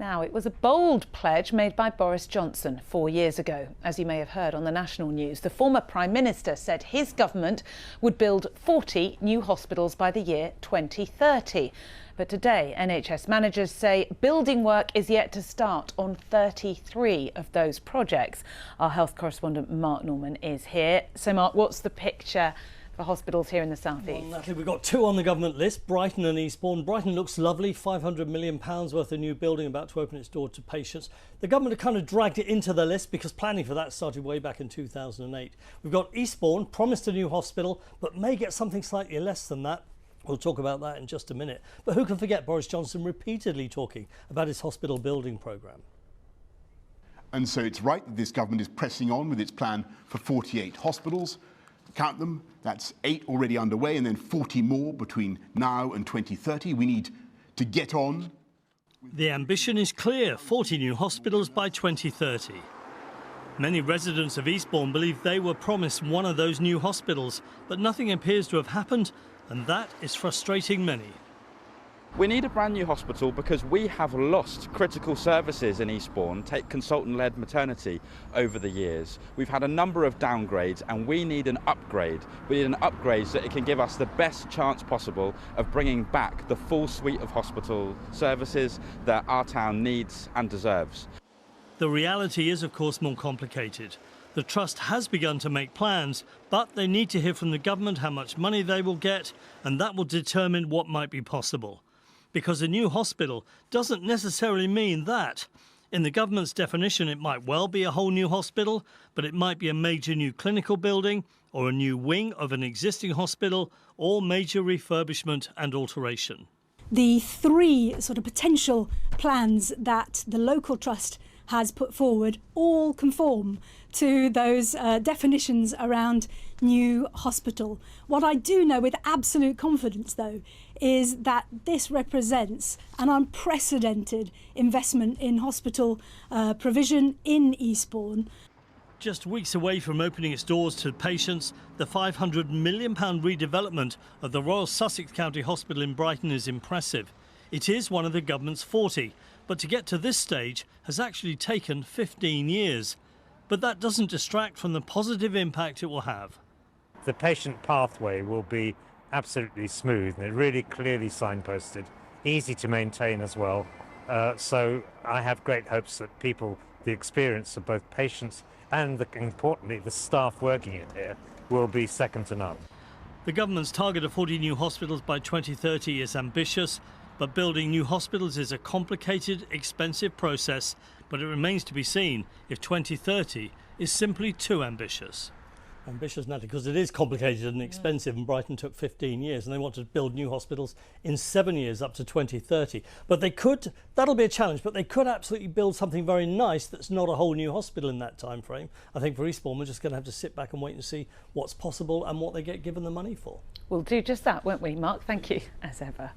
Now, it was a bold pledge made by Boris Johnson 4 years ago. As you may have heard on the national news, the former Prime Minister said his government would build 40 new hospitals by the year 2030. But today, NHS managers say building work is yet to start on 33 of those projects. Our health correspondent Mark Norman is here. So Mark, what's the picture for hospitals here in the south east? Well, Natalie, we've got two on the government list, Brighton and Eastbourne. Brighton looks lovely, £500 million worth of new building about to open its door to patients. The government have kind of dragged it into the list because planning for that started way back in 2008. We've got Eastbourne, promised a new hospital, but may get something slightly less than that. We'll talk about that in just a minute. But who can forget Boris Johnson repeatedly talking about his hospital building programme? And so it's right that this government is pressing on with its plan for 48 hospitals. Count them, that's 8 already underway and then 40 more between now and 2030. We need to get on. The ambition is clear, 40 new hospitals by 2030. Many residents of Eastbourne believe they were promised one of those new hospitals, but nothing appears to have happened, and that is frustrating many. We need a brand new hospital because we have lost critical services in Eastbourne, take consultant-led maternity, over the years. We've had a number of downgrades and we need an upgrade. We need an upgrade so that it can give us the best chance possible of bringing back the full suite of hospital services that our town needs and deserves. The reality is, of course, more complicated. The Trust has begun to make plans, but they need to hear from the government how much money they will get, and that will determine what might be possible. Because a new hospital doesn't necessarily mean that. In the government's definition, it might well be a whole new hospital, but it might be a major new clinical building or a new wing of an existing hospital or major refurbishment and alteration. The three sort of potential plans that the local trust has put forward all conform to those definitions around new hospital. What I do know with absolute confidence, though, is that this represents an unprecedented investment in hospital provision in Eastbourne. Just weeks away from opening its doors to patients, the £500 million redevelopment of the Royal Sussex County Hospital in Brighton is impressive. It is one of the government's 40, but to get to this stage has actually taken 15 years. But that doesn't distract from the positive impact it will have. The patient pathway will be absolutely smooth and really clearly signposted, easy to maintain as well. So I have great hopes that people, the experience of both patients and, importantly, the staff working in here will be second to none. The government's target of 40 new hospitals by 2030 is ambitious, but building new hospitals is a complicated, expensive process, but it remains to be seen if 2030 is simply too ambitious. Ambitious, Natalie, because it is complicated and expensive, and Brighton took 15 years, and they want to build new hospitals in 7 years up to 2030. But they could, that'll be a challenge, but they could absolutely build something very nice that's not a whole new hospital in that time frame. I think for Eastbourne, we're just going to have to sit back and wait and see what's possible and what they get given the money for. We'll do just that, won't we, Mark? Thank you, as ever.